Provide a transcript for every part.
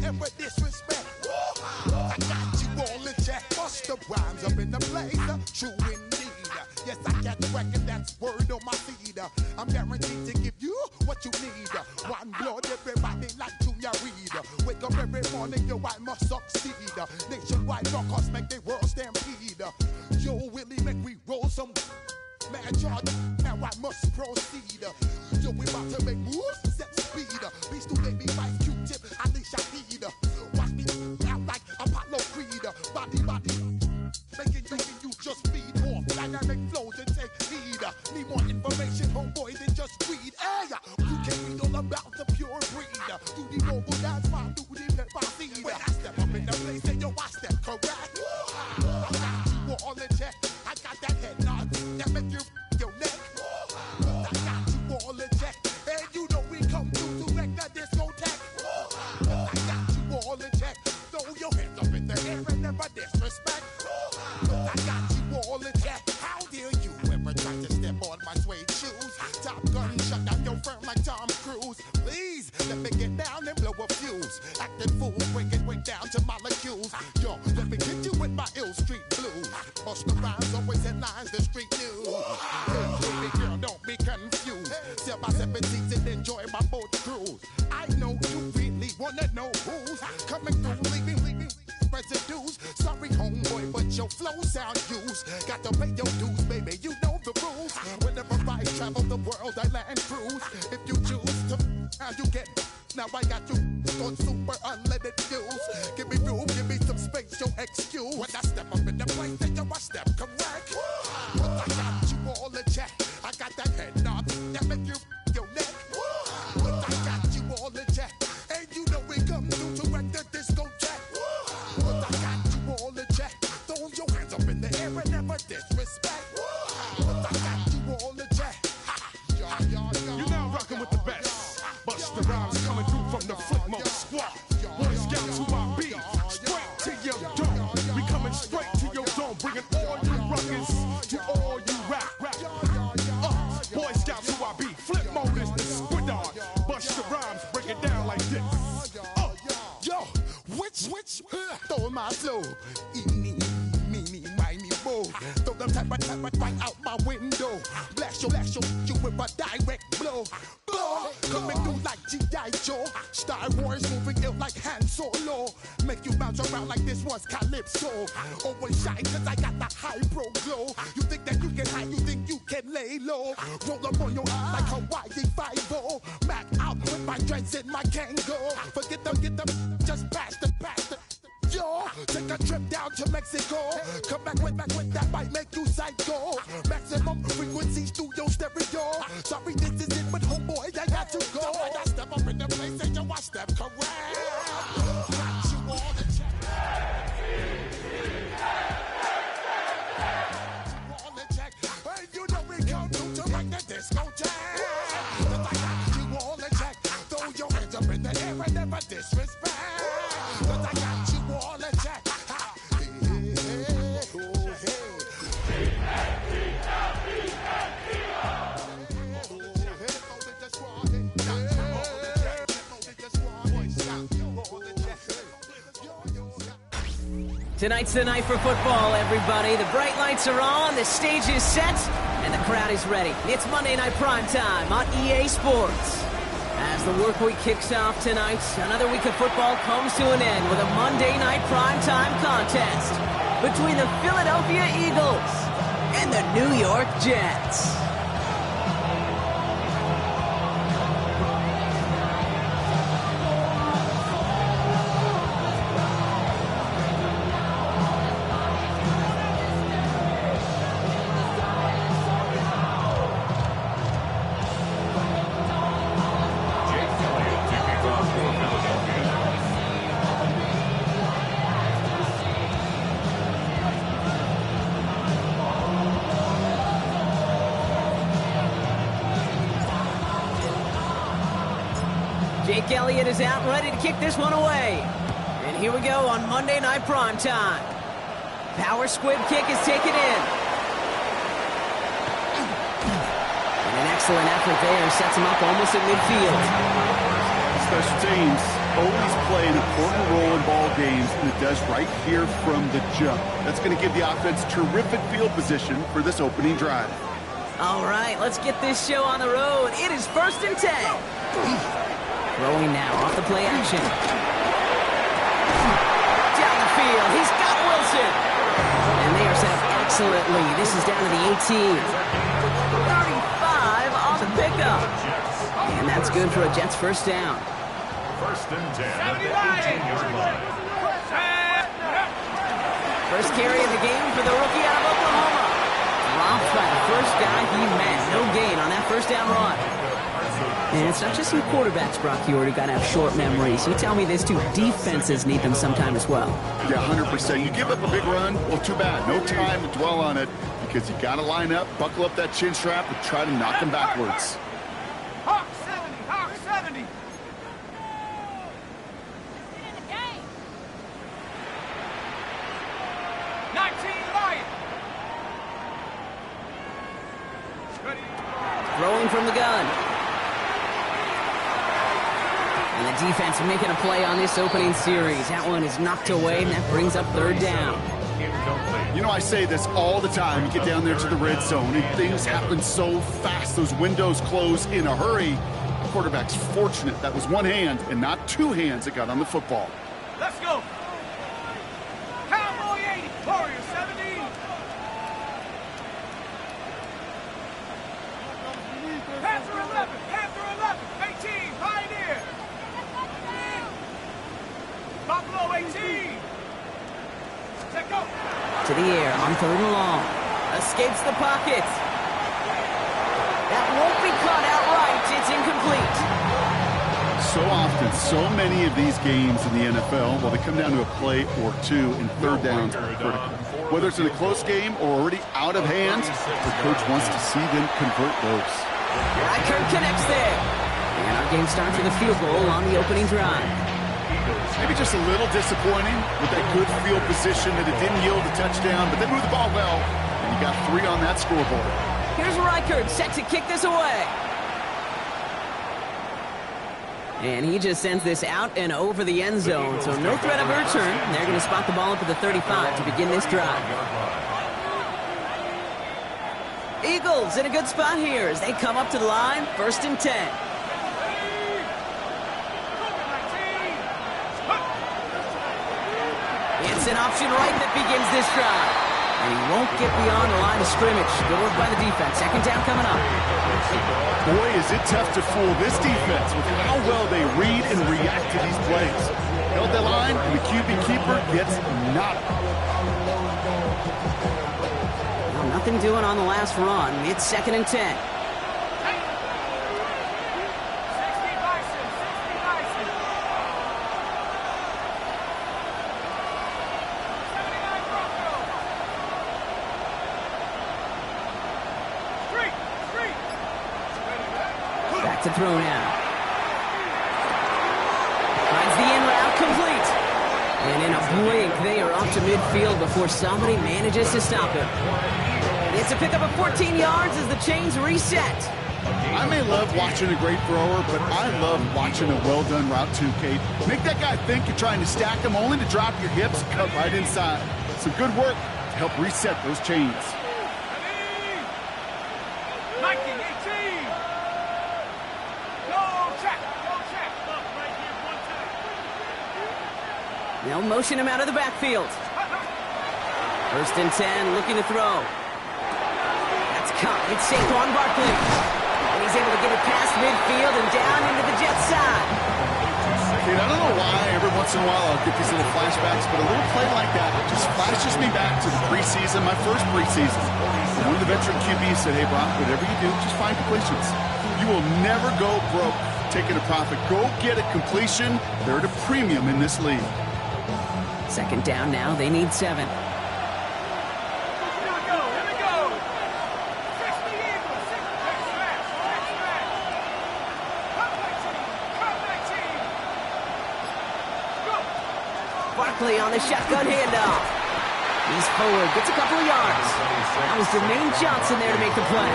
ever disrespect. I got you all in check. Bust the rhymes up in the place, true indeed. Yes, I got the record, that's word on my feed. I'm guaranteed to give you what you need. One blood, everybody like Junior Reed. Wake up every morning, yo, I must succeed. Nationwide rockers make the world stampede. Yo, Willie, make we roll some man charge. Now I must proceed. Yo, we about to make moves, set speed. Beast to baby, vice Q-tip, I leash I need. Watch me out like Apollo Creed. Body, making you just feed more dynamic flows and take heed. Need more information, homeboy, than just read. Hey, you can read all about the pure breed. Do the noble dance, my duty, let my seed. When I step up in the place, then yo, I step correct. I got you all in check. I got that head nod that make you your neck. I got you all in check. And you know we come through to wreck the discotheque. I got you all in check. Throw your hands up in the air and never disrespect. I got you all in check. How dare you ever try to step on my suede shoes? Top Gun shut down your firm like Tom Cruise. Please let me get down and blow a fuse. Acting fool, break it way down to molecules. Yo, let me get you with my ill street blues. Bust the rhymes, always headlines, the street news. Hey, baby girl, don't be confused. Sell my 17s and enjoy my boat cruise. I know you really wanna know who's coming through, leaving residues. Sorry, homeboy, but your flow sound used. Got to pay your dues, baby, you know the rules. Whenever I travel the world, I land cruise. If you choose to, how you get. Now I got you on super unleaded fuels. Give me room, give me some space, your excuse. When I step up in the place, then yo, I step correct. But I got you all in check. I got that head nod that make you your neck. But I got you all in check. And you know we come through to wreck the discotheque. But I got you all in check. Throw your hands up in the air and never disrespect. But I got you all in check. You're now rocking with the best. Bust the rhymes coming through from the Flipmode squad. Boy Scouts who I be. Straight to your dome. We coming straight to your dome. Bringing all you rockers to all you rap. Boy Scouts who I be. Flipmode is the squid on. Bust the rhymes, break it down like this. Yo, which, throw my flow. Eeny, meeny, miny, mo. Throw them type of right out my window. Blast you with a direct blow. Coming through like G.I. Joe. Star Wars moving ill like Han Solo. Make you bounce around like this was Calypso. Always shine cause I got the high pro glow. You think that you can hide, you think you can lay low. Roll up on your eye like Hawaii 5-0. Mac out with my dreads in my Kango. Forget them, get them, just pass the. Yo, take a trip down to Mexico. Come back with that might make you psycho. Maximum frequencies through your stereo. Sorry, this is it, but homeboy, I got to go. So when I step up in the place, and yo, I step correct. Got you all the check. All the check. Hey, you know we come through to make the discotheque. Cause I got you all the check. Throw your hands up in the air and never disrespect. Cause I got you all the check. Tonight's the night for football, everybody. The bright lights are on, the stage is set, and the crowd is ready. It's Monday Night Prime Time on EA Sports. As the work week kicks off tonight, another week of football comes to an end with a Monday Night Prime Time contest between the Philadelphia Eagles and the New York Jets. Jake Elliott is out, ready to kick this one away. And here we go on Monday Night Prime Time. Power squib kick is taken in. And an excellent effort there sets him up almost at midfield. Special teams. always play an important role in ball games, and it does right here from the jump. That's going to give the offense terrific field position for this opening drive. All right, let's get this show on the road. It is 1st and 10. Throwing now off the play action. Down the field, he's got Wilson. And they are set up excellently. This is down to the 18. 35 on the pickup. And that's good for a Jets first down. 1st and 10 at the 18-yard line. First carry of the game for the rookie out of Oklahoma. Dropped by the first guy he met. No gain on that first down run. And it's not just some quarterbacks, Brock Huard, who got to have short memories. You tell me this too, defenses need them sometime as well. Yeah, 100%. You give up a big run, well, too bad. No time to dwell on it because you got to line up, buckle up that chin strap, and try to knock them backwards. Hawk 70, Hawk 70. 19 Lion. Throwing from the gun. And the defense making a play on this opening series. That one is knocked away, and that brings up 3rd down. You know, I say this all the time. You get down there to the red zone, and things happen so fast. Those windows close in a hurry. The quarterback's fortunate that was one hand and not two hands that got on the football. Let's go. Cowboy 80, Warrior 70. Panther 11, Panther 11, 18, Pioneer. Buffalo 18. Set go. To the air on 3rd and long. Escapes the pocket. That won't be caught outright. It's incomplete. So often, so many of these games in the NFL, well, they come down to a play or two, and 3rd downs are critical. Whether it's in a close game or already out of hand, the coach wants to see them convert those. Reichert connects there. And our game starts with a field goal on the opening drive. Maybe just a little disappointing with that good field position that it didn't yield a touchdown, but they moved the ball well, and you got 3 on that scoreboard. Here's Reichert set to kick this away. And he just sends this out and over the end zone, so no threat of a return. They're going to spot the ball up at the 35 to begin this drive. Eagles in a good spot here as they come up to the line, 1st and 10. It's an option right that begins this drive. And he won't get beyond the line of scrimmage. Good work by the defense. 2nd down coming up. Boy, is it tough to fool this defense with how well they read and react to these plays. Held that line, and the QB keeper gets nada. Well, nothing doing on the last run. It's 2nd and 10. To throw now. Finds the in route complete. And in a blink, they are off to midfield before somebody manages to stop him. It's a pickup of 14 yards as the chains reset. I may love watching a great thrower, but I love watching a well-done route too, Kate. Make that guy think you're trying to stack him only to drop your hips, cut right inside. Some good work to help reset those chains. They'll motion him out of the backfield. 1st and 10, looking to throw. That's caught. It's Saquon Barkley. And he's able to get it past midfield and down into the Jets side. Kate, I don't know why every once in a while I'll get these little flashbacks, but a little play like that just flashes me back to the preseason, my first preseason. And one of the veteran QBs said, hey, Brock, whatever you do, just find completions. You will never go broke taking a profit. Go get a completion. They're at a premium in this league. 2nd down now. They need 7. Here we go. Here we go. 60 Eagles. 6 smash. Cut 19. Go. Barkley on the shotgun handoff. He's forward. Gets a couple of yards. That was Jermaine Johnson there to make the play.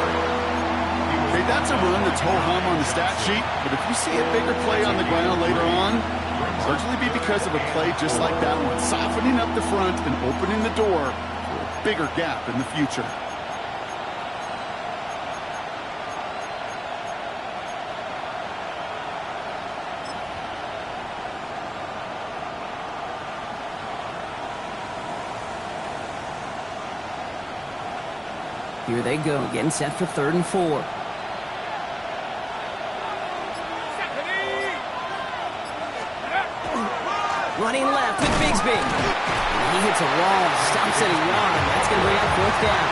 Hey, that's a run that's ho-hum on the stat sheet, but if you see a bigger play on the ground later on, largely be because of a play just like that one, softening up the front and opening the door for a bigger gap in the future. Here they go, getting set for 3rd and 4. Running left with Bigsby. And he hits a wall, stops at a yard. That's going to bring up 4th down.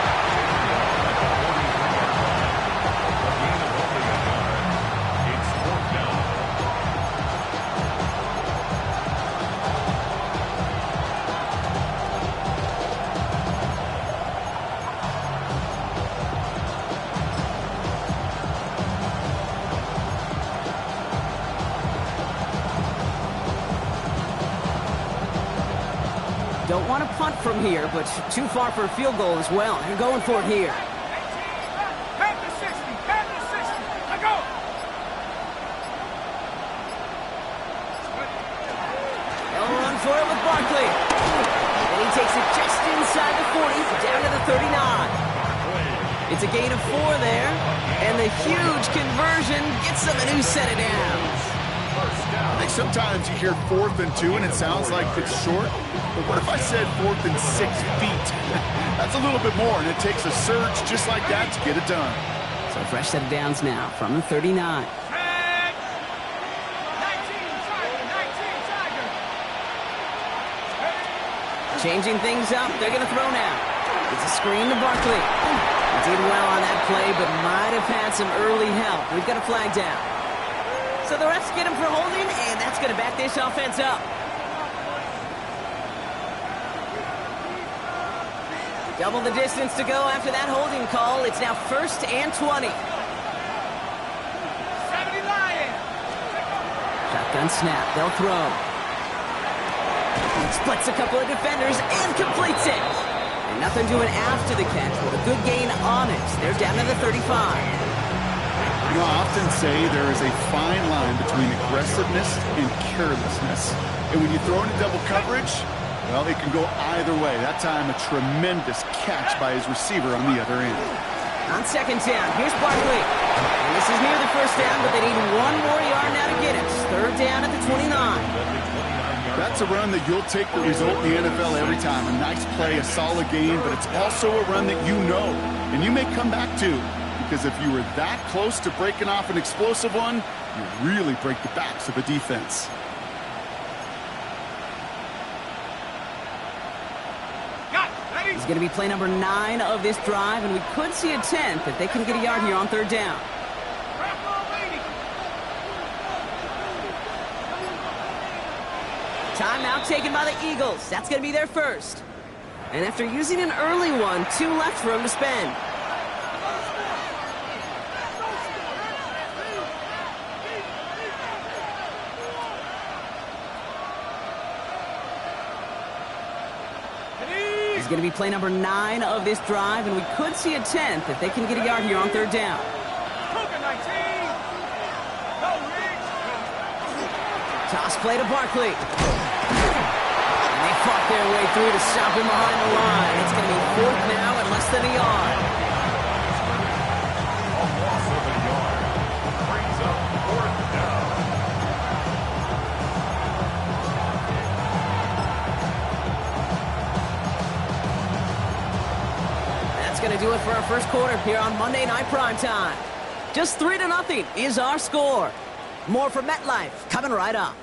Don't want to punt from here, but too far for a field goal as well. You're going for it here. Head to 60, head to 60. Let go. They'll run for it with Barkley. And he takes it just inside the 40, down to the 39. It's a gain of 4 there, and the huge conversion gets them a new set of downs. I think sometimes you hear 4th and 2 and it sounds like it's short, but what if I said 4th and 6 feet? That's a little bit more, and it takes a surge just like that to get it done. So fresh set of downs now from the 39. 19 Tiger. Changing things up, they're going to throw now. It's a screen to Barkley. He did well on that play, but might have had some early help. We've got a flag down. So the refs get him for holding, and that's going to back this offense up. Double the distance to go after that holding call. It's now 1st and 20. 70 Lions. Shotgun snap. They'll throw. Splits a couple of defenders and completes it. And nothing doing after the catch, but a good gain on it. They're down to the 35. You know, I often say there is a fine line between aggressiveness and carelessness. And when you throw into double coverage, well, it can go either way. That time, a tremendous catch by his receiver on the other end. On 2nd down, here's Barkley. And this is near the 1st down, but they need 1 more yard now to get it. 3rd down at the 29. That's a run that you'll take the result in the NFL every time. A nice play, a solid game, but it's also a run that you know, and you may come back to. Because if you were that close to breaking off an explosive one, you really break the backs of a defense. He's going to be play number 9 of this drive, and we could see a 10th if they can get a yard here on 3rd down. Timeout taken by the Eagles. That's going to be their first. And after using an early one, 2 left for him to spend. He's going to be play number 9 of this drive, and we could see a 10th if they can get a yard here on 3rd down. Toss play to Barkley. And they fought their way through to stop him behind the line. It's going to be 4th now at less than a yard. Brings up 4th down. That's going to do it for our first quarter here on Monday Night Primetime. Just 3-0 is our score. More from MetLife coming right up.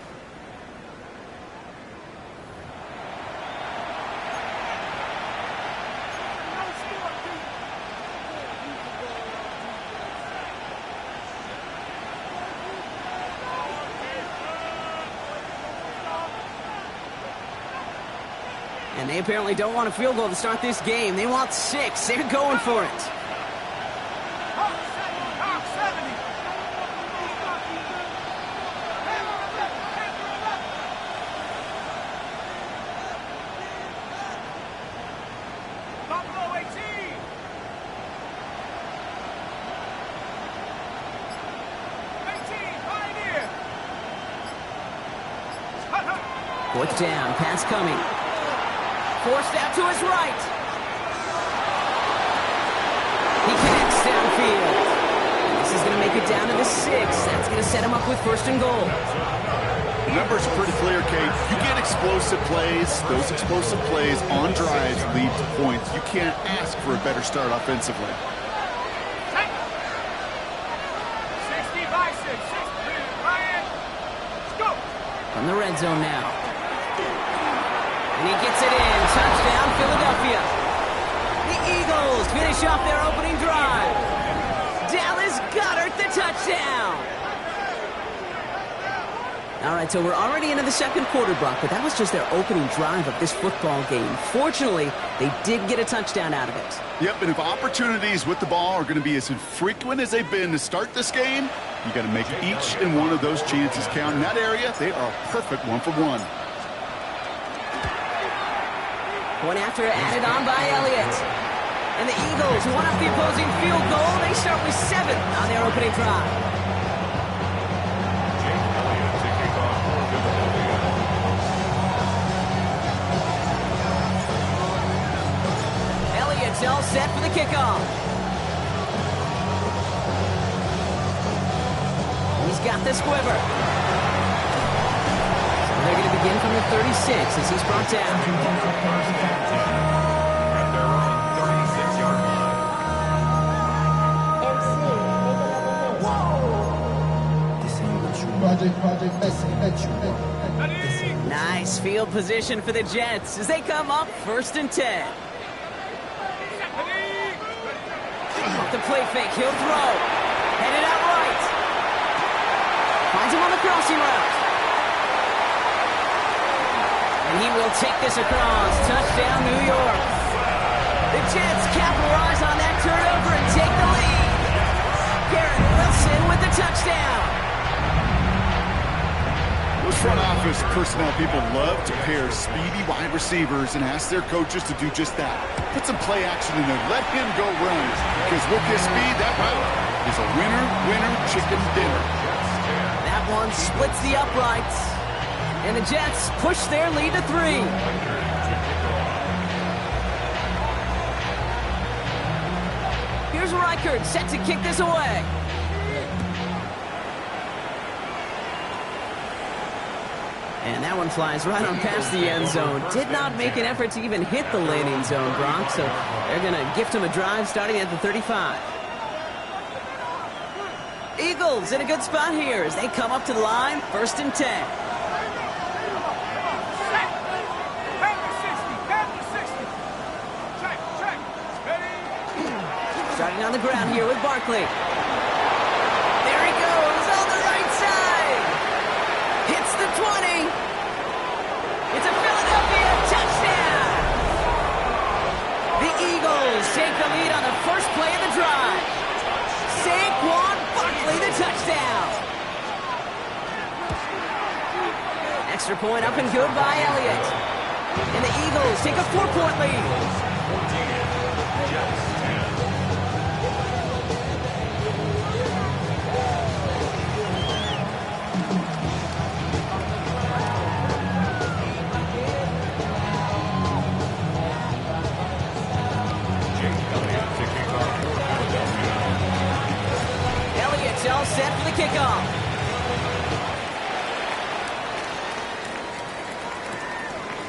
And they apparently don't want a field goal to start this game. They want 6. They're going for it. Fourth down, pass coming. Forced out to his right. He connects downfield. This is going to make it down to the 6. That's going to set him up with first and goal. The numbers are pretty clear, Kate. You get explosive plays. Those explosive plays on drives lead to points. You can't ask for a better start offensively. 60 by 6. 6. Ryan. Let's go. From the red zone now. And he gets it in. Touchdown, Philadelphia. The Eagles finish off their opening drive. Dallas Goedert, the touchdown. All right, so we're already into the second quarter, Brock, but that was just their opening drive of this football game. Fortunately, they did get a touchdown out of it. Yep, and if opportunities with the ball are going to be as infrequent as they've been to start this game, you got to make each and one of those chances count. In that area, they are a perfect 1-for-1. Point after added on by Elliott. And the Eagles won up the opposing field goal. They start with 7 on their opening drive. Elliott's all set for the kickoff. He's got the squiver. So they're going to begin from the 36 as he's brought down. Nice field position for the Jets as they come up first and 10. Off the play fake, he'll throw. Headed out right. Finds him on the crossing route. And he will take this across. Touchdown, New York. The Jets capitalize on that turnover and take the lead. Garrett Wilson with the touchdown. Those front office personnel people love to pair speedy wide receivers and ask their coaches to do just that. Put some play action in there. Let him go run. Because with his speed, that route is a winner, chicken dinner. That one splits the uprights. And the Jets push their lead to 3. Here's Reichert set to kick this away. And that one flies right on past the end zone. Did not make an effort to even hit the landing zone, Brock. So they're going to gift him a drive starting at the 35. Eagles in a good spot here as they come up to the line, first and 10. Starting on the ground here with Barkley. There he goes on the right side. Hits the 20. It's a Philadelphia touchdown. The Eagles take the lead on the first play of the drive. Saquon Barkley, the touchdown. Extra point up and good by Elliott. And the Eagles take a 4-point lead. All set for the kickoff.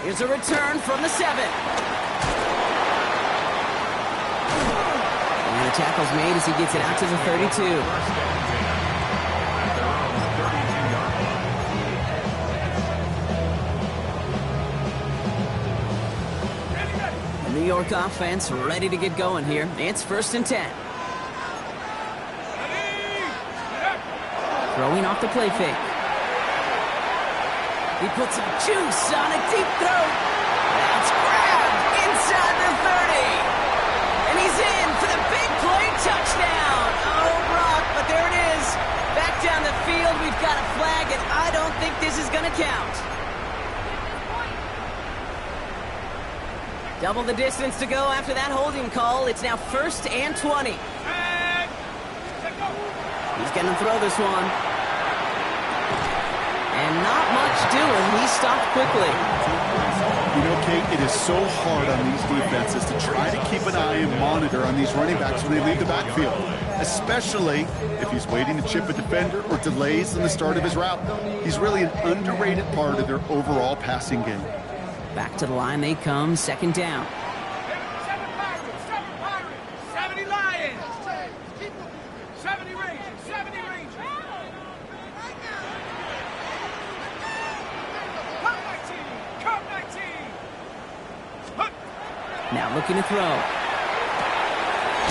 Here's a return from the 7. And the tackle's made as he gets it out to the 32. The New York offense ready to get going here. It's first and 10. Throwing off the play fake. He puts some juice on a deep throw. That's grabbed inside the 30. And he's in for the big play touchdown. Oh, Brock, but there it is. Back down the field, we've got a flag, and I don't think this is going to count. Double the distance to go after that holding call. It's now first and 20. He's going to throw this one. And not much doing. He stopped quickly. You know, Kate, it is so hard on these defenses to try to keep an eye and monitor on these running backs when they leave the backfield, especially if he's waiting to chip a defender or delays in the start of his route. He's really an underrated part of their overall passing game. Back to the line they come, second down. 70 Lions. 70 Rangers. 70 Rangers. Come 19. Now looking to throw.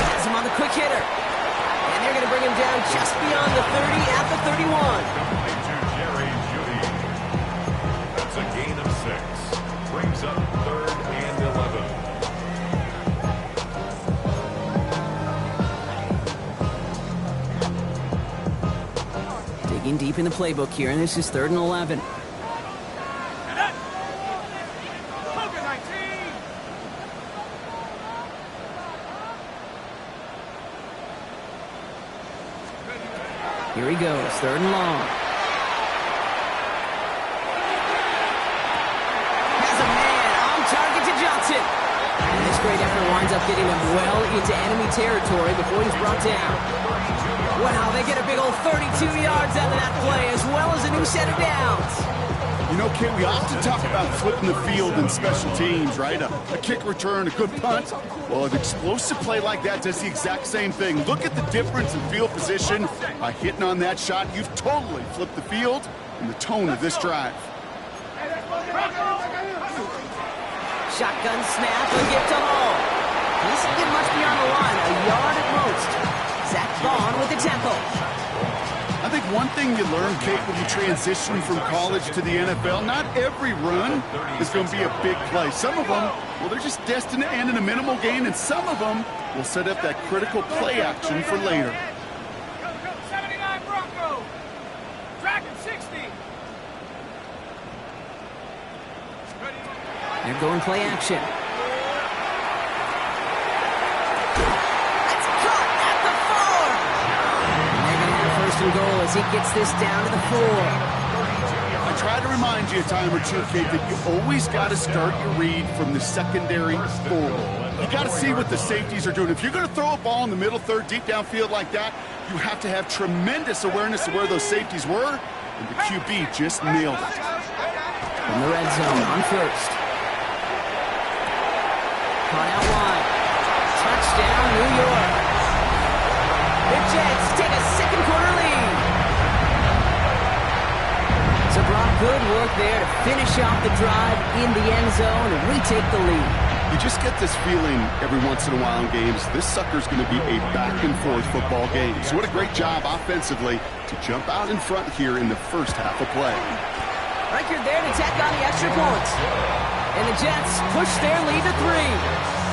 Has him on the quick hitter. And they're going to bring him down just beyond the 30 at the 31. Jerry Jeudy. That's a gain of 6. Brings up 3rd and 11. Digging deep in the playbook here, and this is 3rd and 11. Here he goes, 3rd and long. Has a man on target to Johnson. And this great effort winds up getting him well into enemy territory before he's brought down. Wow, they get a big old 32 yards out of that play, as well as a new set of downs. You know, Kate, we often talk about flipping the field in special teams, right? A kick return, a good punt. Well, an explosive play like that does the exact same thing. Look at the difference in field position. By hitting on that shot, you've totally flipped the field and the tone of this drive. Shotgun snap and get to Hall. He doesn't get much beyond the line, a yard at most. Zach Vaughn with the tackle. I think one thing you learn, Kate, when you transition from college to the NFL, not every run is going to be a big play. Some of them, well, they're just destined to end in a minimal gain, and some of them will set up that critical play action for later. 79 Bronco. Dragon 60. They're going play action. That's caught at the 4. And they're going to have 1st and goal as he gets this down to the 4. I try to remind you a time or two, Kate, that you always got to start your read from the secondary forward. You got to see what the safeties are doing. If you're going to throw a ball in the middle third, deep downfield like that, you have to have tremendous awareness of where those safeties were, and the QB just nailed it. In the red zone on 1st. Caught out wide. Touchdown, New York. The Jets take a 2nd quarter lead. So Brock, good work there to finish off the drive in the end zone, and we take the lead. You just get this feeling every once in a while in games, this sucker's going to be a back-and-forth football game. So what a great job offensively to jump out in front here in the first half of play. Reichard there to tack on the extra points. And the Jets push their lead to 3.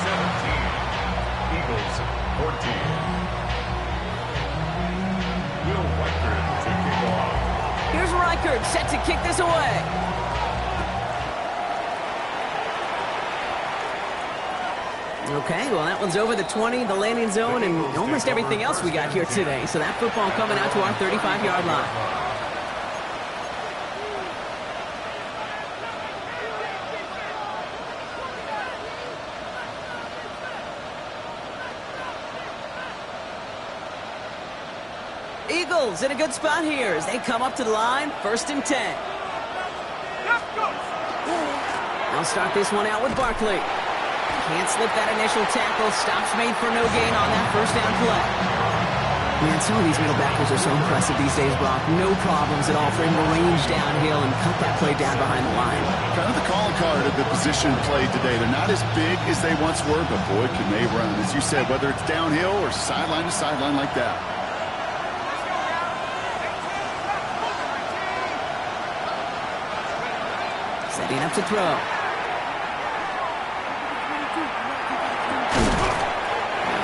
17. Eagles 14. Will Reichard to kick off. Here's Reichard set to kick this away. Okay, well, that one's over the 20, the landing zone, and almost everything else we got here today. So that football coming out to our 35-yard line. Eagles in a good spot here as they come up to the line, 1st and 10. They'll start this one out with Barkley. Can't slip that initial tackle. Stops made for no gain on that 1st down play. Man, some of these middle backers are so impressive these days, Brock. No problems at all for him to range downhill and cut that play down behind the line. Kind of the calling card of the position played today. They're not as big as they once were, but boy, can they run. As you said, whether it's downhill or sideline to sideline like that. Setting up to throw.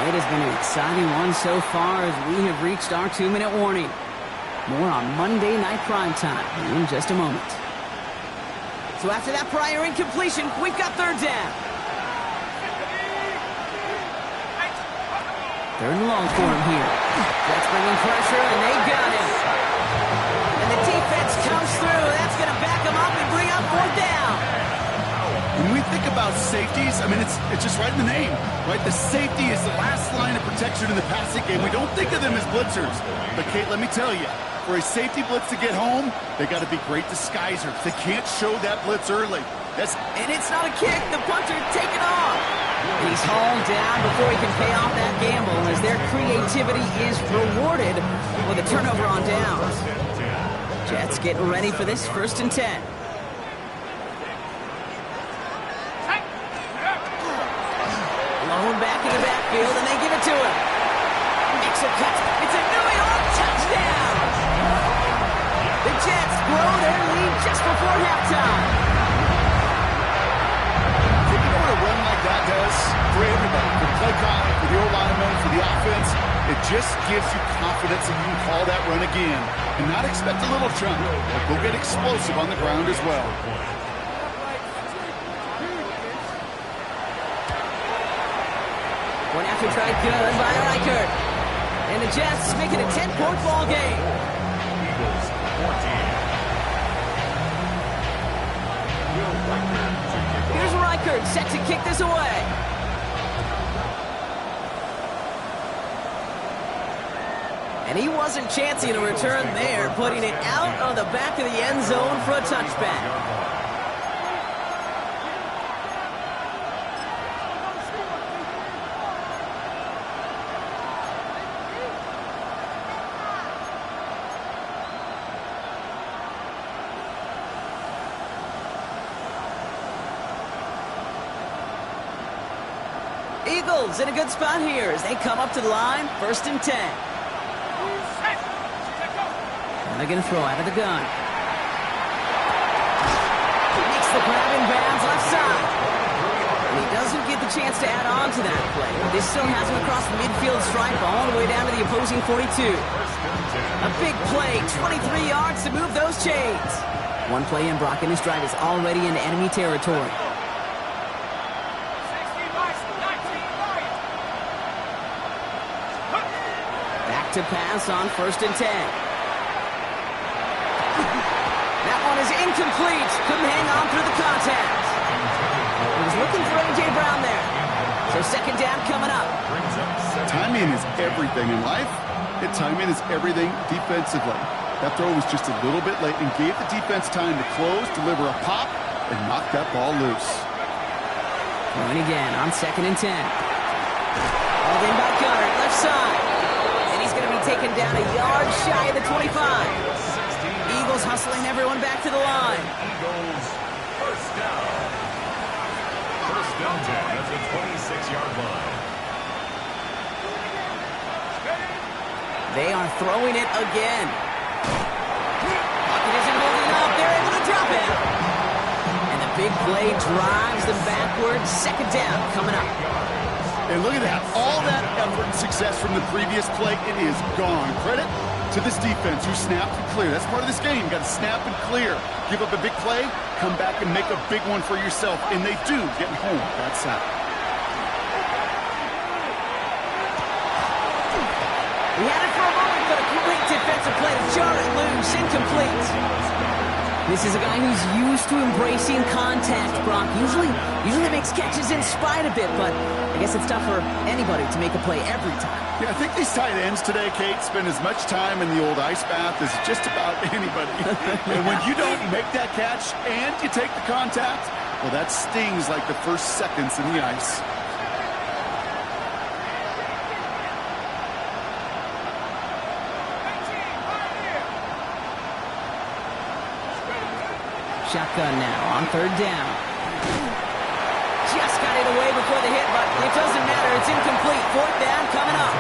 It has been an exciting one so far as we have reached our 2-minute warning. More on Monday Night Primetime in just a moment. So after that prior incompletion, we've got 3rd down. 3rd and long for him here. Jets bringing pressure, and they got him. And the defense comes through. That's going them up and bring up 4th down. When we think about safeties, I mean, it's just right in the name, right? The safety is the last line of protection in the passing game. We don't think of them as blitzers. But, Kate, let me tell you, for a safety blitz to get home, they got to be great disguisers. They can't show that blitz early. And it's not a kick. The punter taken off. He's hauled down before he can pay off that gamble as their creativity is rewarded with a turnover on downs. Jets getting ready for this 1st and 10. Blown back in the backfield, and they give it to him. Makes a cut. It's a New York touchdown. The Jets blow their lead just before halftime. Run like that does for everybody, for the play calling, for the O-lineman, for the offense. It just gives you confidence that you can call that run again and not expect a little chunk, but go get explosive on the ground as well. One after try good by Reichert. And the Jets make it a 10-point ball game. Eagles 14. Here's Reichert set to kick this away. And he wasn't chancing a return there, putting it out of the back of the end zone for a touchback. Eagles in a good spot here as they come up to the line, 1st and 10. And they're going to throw out of the gun. He makes the grab in bounds left side. And he doesn't get the chance to add on to that play. This still has him across the midfield stripe all the way down to the opposing 42. A big play, 23 yards to move those chains. One play in, Brock, and his drive is already in enemy territory. To pass on 1st and 10. That one is incomplete. Couldn't hang on through the contact. He was looking for A.J. Brown there. So 2nd down coming up. Timing is everything in life. And timing is everything defensively. That throw was just a little bit late and gave the defense time to close, deliver a pop, and knock that ball loose. Going again on 2nd and 10. Hauled in by Gunner, left side. He's going to be taken down a yard shy of the 25. Eagles hustling everyone back to the line. Eagles, 1st down. 1st down, 10 at the 26-yard line. They are throwing it again. Pocket isn't holding up. They're able to drop it. And the big play drives them backwards. 2nd down coming up. And look at that. All that effort and success from the previous play, it is gone. Credit to this defense who snapped and cleared. That's part of this game. You got to snap and clear. Give up a big play, come back and make a big one for yourself. And they do, getting home that side. He had it for a moment, but a great defensive play to jar it loose, incomplete. This is a guy who's used to embracing contact, Brock. Usually makes catches in spite of it, but I guess it's tough for anybody to make a play every time. Yeah, I think these tight ends today, Kate, spend as much time in the old ice bath as just about anybody. And when you don't make that catch and you take the contact, well, that stings like the first seconds in the ice. Shotgun now on 3rd down. Just got it away before the hit, but it doesn't matter. It's incomplete. 4th down coming up.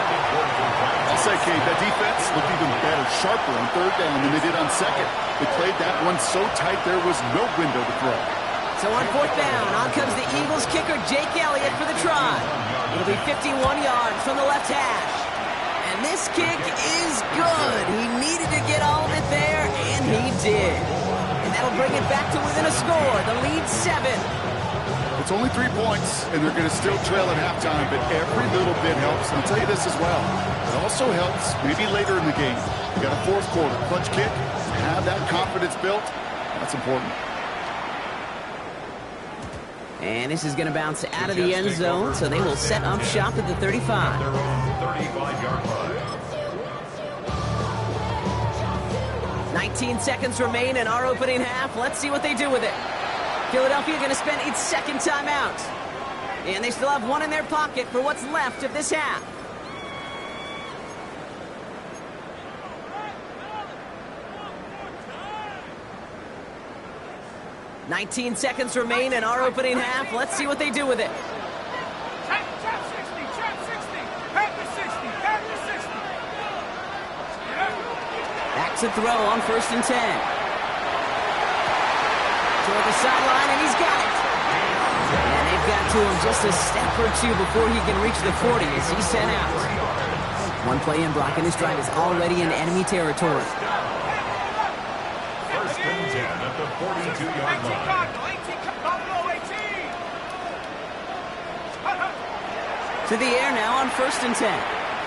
I'll say, Kate, that defense looked even better, sharper on 3rd down than they did on 2nd. They played that one so tight there was no window to throw. So on 4th down, on comes the Eagles kicker, Jake Elliott, for the try. It'll be 51 yards from the left hash. And this kick is good. He needed to get all of it there, and he did. And that'll bring it back to within a score. The lead 7. It's only 3 points, and they're going to still trail at halftime, but every little bit helps. And I'll tell you this as well. It also helps maybe later in the game. You got a 4th quarter clutch kick, have that confidence built, That's important. And this is going to bounce out of the end zone, so they will set up shop at the 35. Their own 35-yard line. 19 seconds remain in our opening half. Let's see what they do with it. Philadelphia going to spend its second timeout. And they still have one in their pocket for what's left of this half. "19 seconds remain in our opening half. Let's see what they do with it. Trap 60, trap 60, back to 60, back to 60. Back to throw on 1st and 10. Toward the sideline, and he's got it. And they've got to him just a step or two before he can reach the 40 as he's sent out. One play in, Brock, and this drive is already in enemy territory. 1st and 10 at the 42-yard line. To the air now on 1st and 10.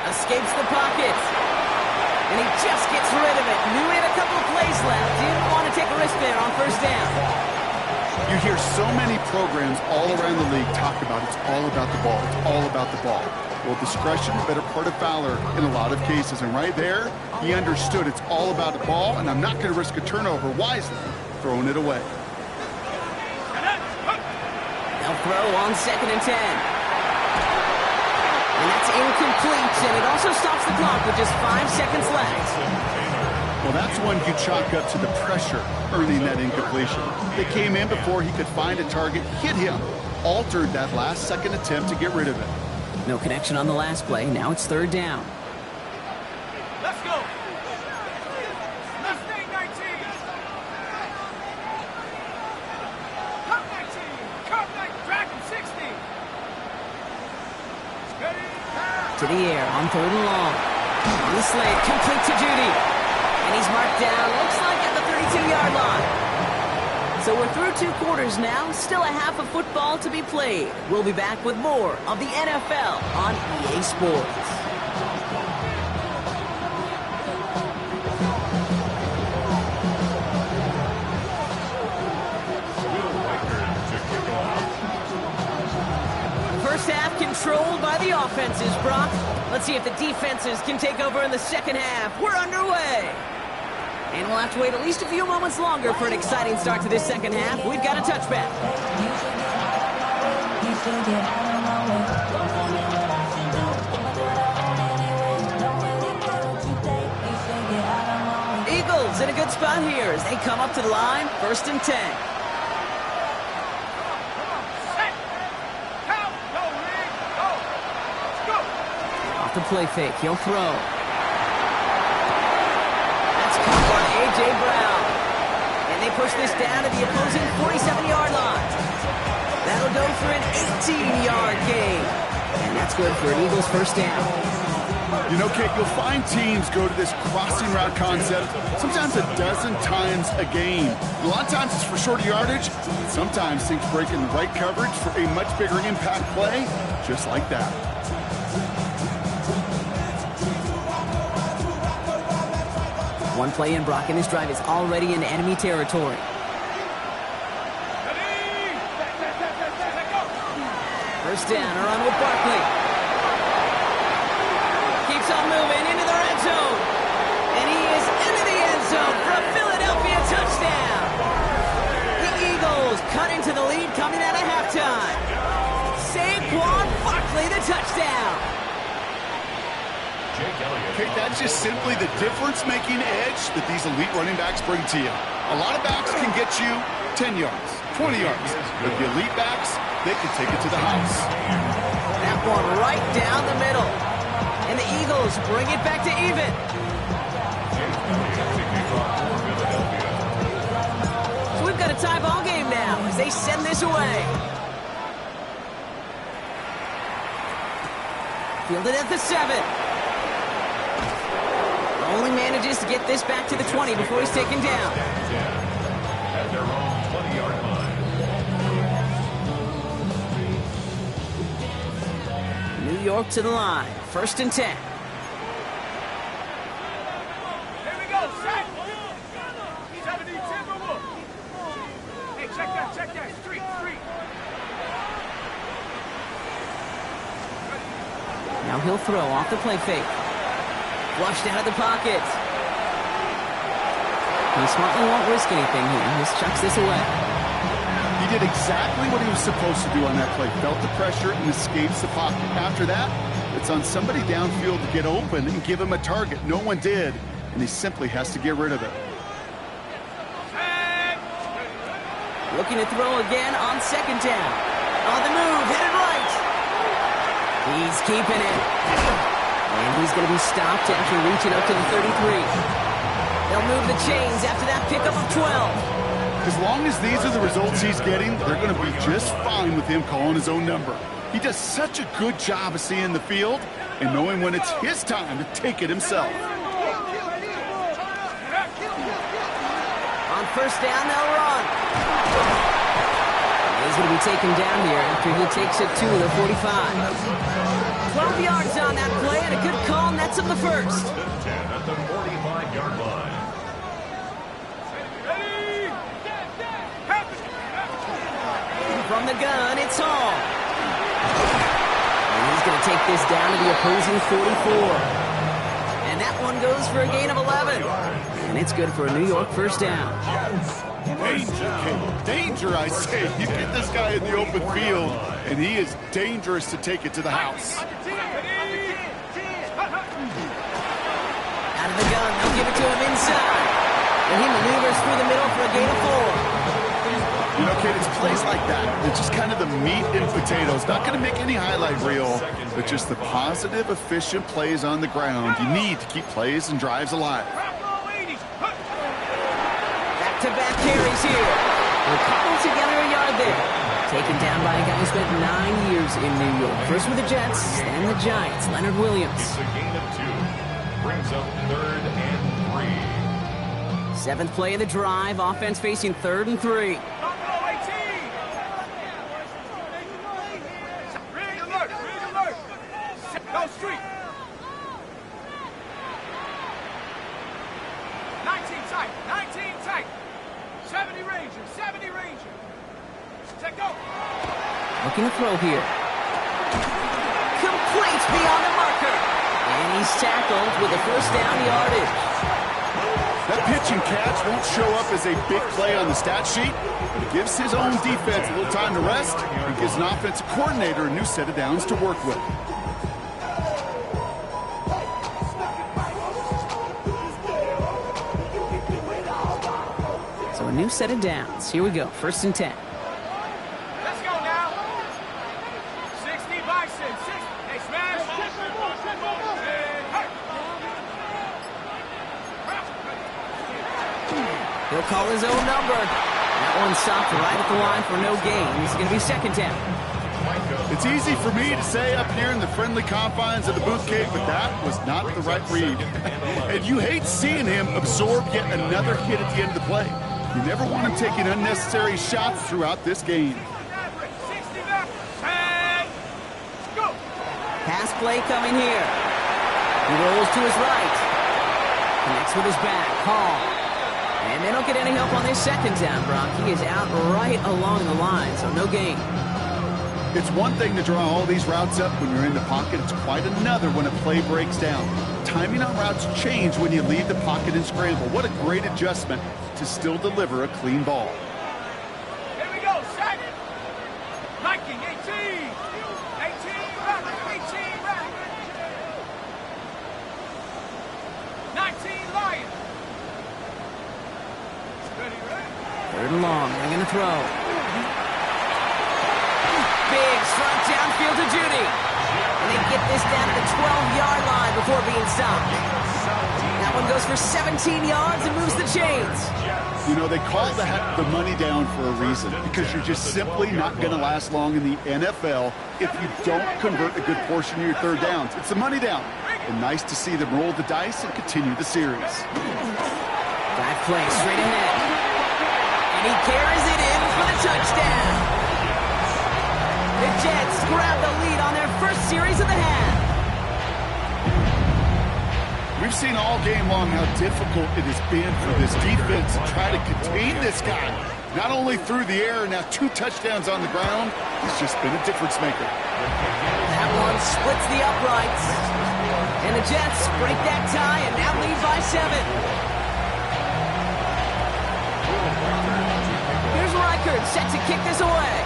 Escapes the pocket. And he just gets rid of it. Knew he had a couple of plays left. Didn't want to take a risk there on 1st down. You hear so many programs all around the league talk about it's all about the ball. It's all about the ball. Well, discretion, better part of valor in a lot of cases. And right there, he understood it's all about the ball, and I'm not going to risk a turnover wisely, throwing it away. They'll throw on 2nd and 10. And that's incomplete, and it also stops the clock with just 5 seconds left. Well, that's one you chalk up to the pressure earning that incompletion. They came in before he could find a target, hit him, altered that last second attempt to get rid of it. No connection on the last play. Now it's 3rd down. Let's go. Let's stay 19. Come 19. Come 19. Dragon 60. To the air on 3rd and long. On the slant, complete to Judy. And he's marked down, looks like at the 32-yard line. So we're through 2 quarters now, still a half of football to be played. We'll be back with more of the NFL on EA Sports. First half controlled by the offenses, Brock. Let's see if the defenses can take over in the second half. We're underway. And we'll have to wait at least a few moments longer for an exciting start to this second half. We've got a touchback. Eagles in a good spot here as they come up to the line, 1st and 10. Off the play fake, he'll throw. A.J. Brown. And they push this down to the opposing 47-yard line. That'll go for an 18-yard gain. And that's good for an Eagles 1st down. You know, Kate, you'll find teams go to this crossing route concept sometimes a dozen times a game. A lot of times it's for shorter yardage. Sometimes things break in the right coverage for a much bigger impact play, just like that. One play in, Brock, and this drive is already in enemy territory. First down, a run with Barkley. Keeps on moving into the red zone. And he is into the end zone for a Philadelphia touchdown. The Eagles cut into the lead coming out of halftime. Saquon Barkley, the touchdown. Okay, that's just simply the difference-making edge that these elite running backs bring to you. A lot of backs can get you 10 yards, 20 yards. But the elite backs, they can take it to the house. That one right down the middle. And the Eagles bring it back to even. So we've got a tie ball game now as they send this away. Fielded at the 7. Only manages to get this back to the 20 before he's taken down. At their own 20-yard line. New York to the line. 1st and 10. Here we go, sack. 17 Timberwolves. Now he'll throw off the play fake. Flushed out of the pocket. He smartly won't risk anything here. He just chucks this away. He did exactly what he was supposed to do on that play. Felt the pressure and escapes the pocket. After that, it's on somebody downfield to get open and give him a target. No one did, and he simply has to get rid of it. Looking to throw again on second down. On the move, hit it right. He's keeping it. And he's going to be stopped after reaching up to the 33. They'll move the chains after that pickup of 12. As long as these are the results he's getting, they're going to be just fine with him calling his own number. He does such a good job of seeing the field and knowing when it's his time to take it himself. On first down, they'll run. He's going to be taken down here after he takes it to the 45. 12 yards on that play, and a good call nets him the first. 10 at the 45-yard line. From the gun, it's Hall. And he's going to take this down to the opposing 44. And that one goes for a gain of 11. And it's good for a New York first down. Danger, Kate. Danger, I say. You get this guy in the open field, and he is dangerous to take it to the house. Out of the gun, they'll give it to him inside. And he maneuvers through the middle for a gain of 4. You know, Kate, it's plays like that. It's just kind of the meat and potatoes. Not going to make any highlight reel, but just the positive, efficient plays on the ground. You need to keep plays and drives alive. Back-to-back carries here. They'll cobble together a yard there. Taken down by a guy who spent 9 years in New York. First with the Jets, then the Giants. Leonard Williams. It's a gain of 2. Brings up 3rd and 3. Seventh play of the drive. Offense facing 3rd and 3. Go street. 19 tight. 19 tight. 70 Ranger. 70 Ranger. Take go. Looking to throw here. Complete beyond the marker. And he's tackled with a first down yardage. That pitch and catch won't show up as a big play on the stat sheet, but it gives his own defense a little time to rest and gives an offensive coordinator a new set of downs to work with. So a new set of downs. Here we go. 1st and 10. Let's go now. 60 Bison. 60. Hey, smash. He'll call his own number. That one stopped right at the line for no gain. It's going to be 2nd down. It's easy for me to say up here in the friendly confines of the booth cave, but that was not the right read. And you hate seeing him absorb yet another hit at the end of the play. You never want him taking unnecessary shots throughout this game. 60 back. And go. Pass play coming here. He rolls to his right. Connects with his back. Hall. And they don't get any help on this 2nd down, Brock. He is out right along the line, so no gain. It's one thing to draw all these routes up when you're in the pocket. It's quite another when a play breaks down. Timing on routes change when you leave the pocket and scramble. What a great adjustment to still deliver a clean ball. Here we go. Set. Nike. 18. 18 back. 18 back. 19 Lion. Ready. 3rd and long. They're going to throw. Big strike downfield to Judy. And they get this down to the 12-yard line before being stopped. That one goes for 17 yards and moves the chains. You know, they call the money down for a reason, because you're just simply not going to last long in the NFL if you don't convert a good portion of your 3rd downs. It's the money down. And nice to see them roll the dice and continue the series. Drive play straight ahead. And he carries it in for the touchdown. The Jets grab the lead on their first series of the half. We've seen all game long how difficult it has been for this defense to try to contain this guy. Not only through the air, now 2 touchdowns on the ground. He's just been a difference maker. That one splits the uprights. And the Jets break that tie and now lead by 7. Here's Reichert set to kick this away.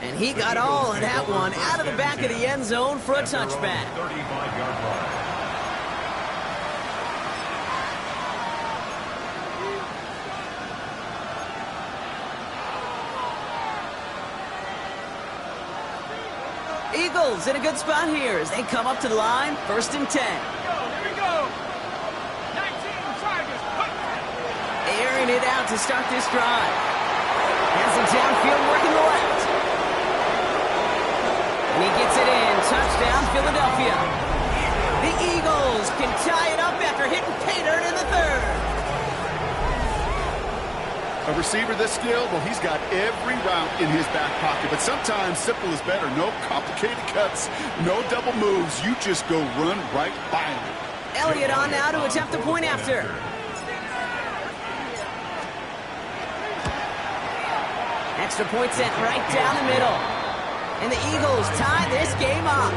And he got all of that one out of the back of the end zone for a touchback. 35-yard line. Eagles in a good spot here as they come up to the line, 1st and 10. Here we go. 19 Tigers. Airing it out to start this drive. Has the downfield working the left. And he gets it in. Touchdown, Philadelphia. The Eagles can tie it up after hitting pay dirt in the 3rd. A receiver this skilled, well, he's got every route in his back pocket. But sometimes simple is better. No complicated cuts, no double moves. You just go run right by him. Elliott on now to attempt the point after. Extra point sent right down the middle. And the Eagles tie this game up.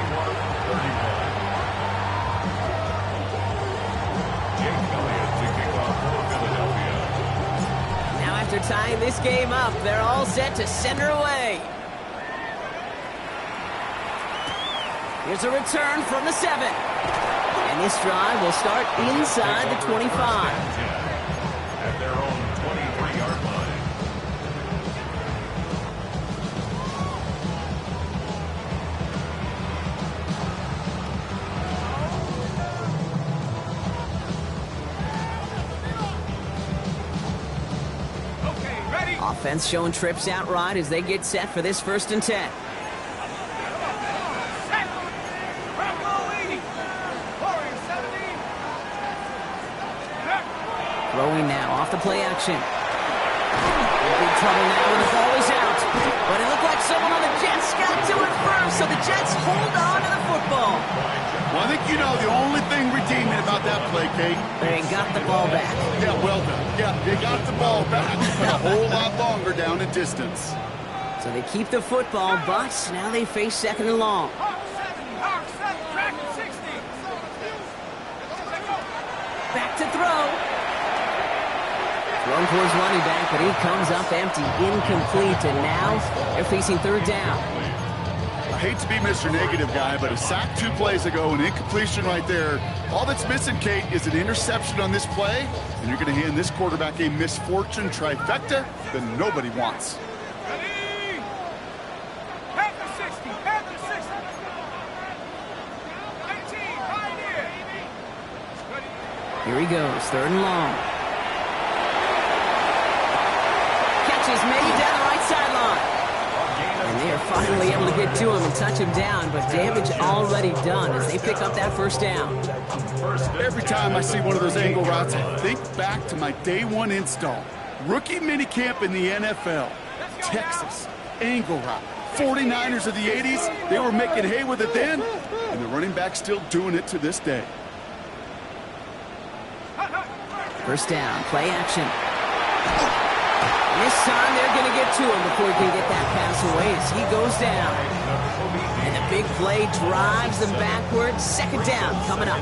Now after tying this game up, they're all set to send her away. Here's a return from the 7. And this drive will start inside the 25. At their own 23-yard line. Offense showing trips out right as they get set for this 1st and 10. Throwing now off the play action. Big trouble now when the ball is out. But it looked like someone on the Jets got to it first, so the Jets hold on to the football. Well, I think you know the only thing redeeming about that play, Kate. They got the ball back. Yeah, well done. Yeah, they got the ball back, but a whole lot longer down in distance. So they keep the football, but now they face 2nd and long. Back to throw. Thrown towards running back, but he comes up empty, incomplete, and now they're facing 3rd down. I hate to be Mr. Negative guy, but a sack 2 plays ago, an incompletion right there. All that's missing, Kate, is an interception on this play, and you're going to hand this quarterback a misfortune trifecta that nobody wants. Ready? Head to 60, head to 60. 18, Pioneer. Here he goes, 3rd and long. Catch is made down the right sideline. And they are finally able to get to him and touch him down, but damage already done as they pick up that 1st down. Every time I see one of those angle routes, I think back to my day 1 install. Rookie minicamp in the NFL. Texas, angle route. 49ers of the 80s, they were making hay with it then, and the running back's still doing it to this day. 1st down, play action. This time they're going to get to him before he can get that pass away as he goes down. And the big play drives them backwards. 2nd down coming up.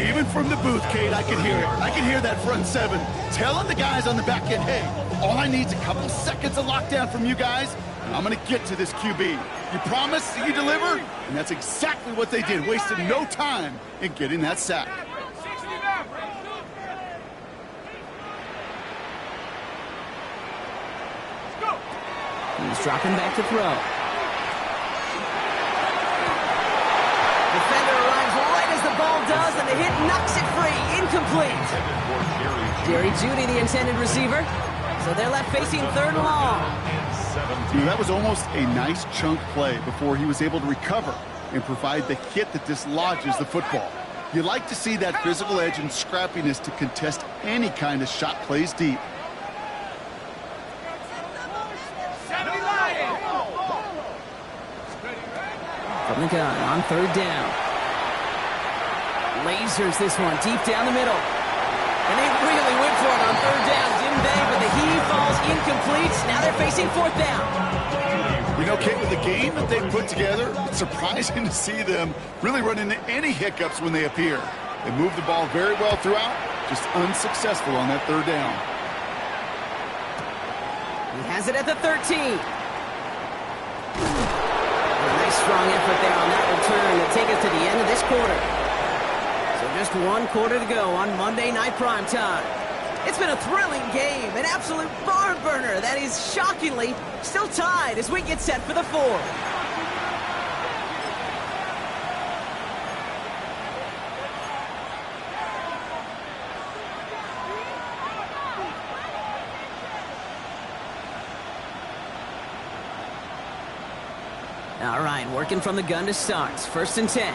Even from the booth, Kate, I can hear it. I can hear that front 7 telling the guys on the back end, hey, all I need is a couple seconds of lockdown from you guys, and I'm going to get to this QB. You promise that you deliver? And that's exactly what they did, wasted no time in getting that sack. He's dropping back to throw. Defender arrives right as the ball does, and the hit knocks it free. Incomplete. Jerry Jeudy, the intended receiver. So they're left facing 3rd and long. That was almost a nice chunk play before he was able to recover and provide the hit that dislodges the football. You like to see that physical edge and scrappiness to contest any kind of shot plays deep. From the gun on 3rd down. Lasers this one deep down the middle. And they really went for it on third down, didn't they? But the heave falls incomplete. Now they're facing fourth down. You know, Kate, with the game that they put together, it's surprising to see them really run into any hiccups when they appear. They move the ball very well throughout, just unsuccessful on that third down. He has it at the 13. A nice strong effort there on that return to take us to the end of this quarter. So just one quarter to go on Monday Night Primetime. It's been a thrilling game, an absolute barn burner that is shockingly still tied as we get set for the fourth. All right, working from the gun to Starz. 1st and 10.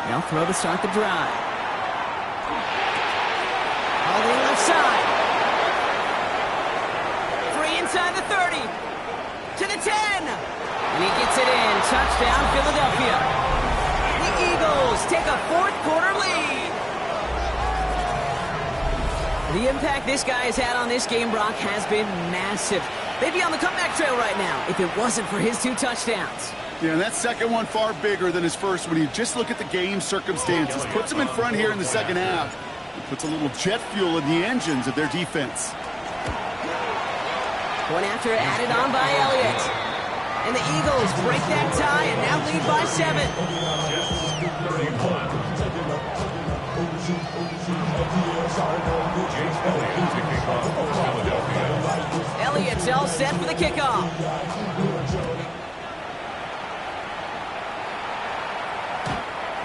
They'll throw to start the drive. Holding left side. Free inside the 30. To the 10. And he gets it in. Touchdown, Philadelphia. The Eagles take a fourth quarter lead. The impact this guy has had on this game, Brock, has been massive. They'd be on the comeback trail right now if it wasn't for his 2 touchdowns. Yeah, and that second one far bigger than his first when you just look at the game circumstances. Puts them in front here in the second half. It puts a little jet fuel in the engines of their defense. Point after added on by Elliott. And the Eagles break that tie and now lead by 7. Elliott's all set for the kickoff.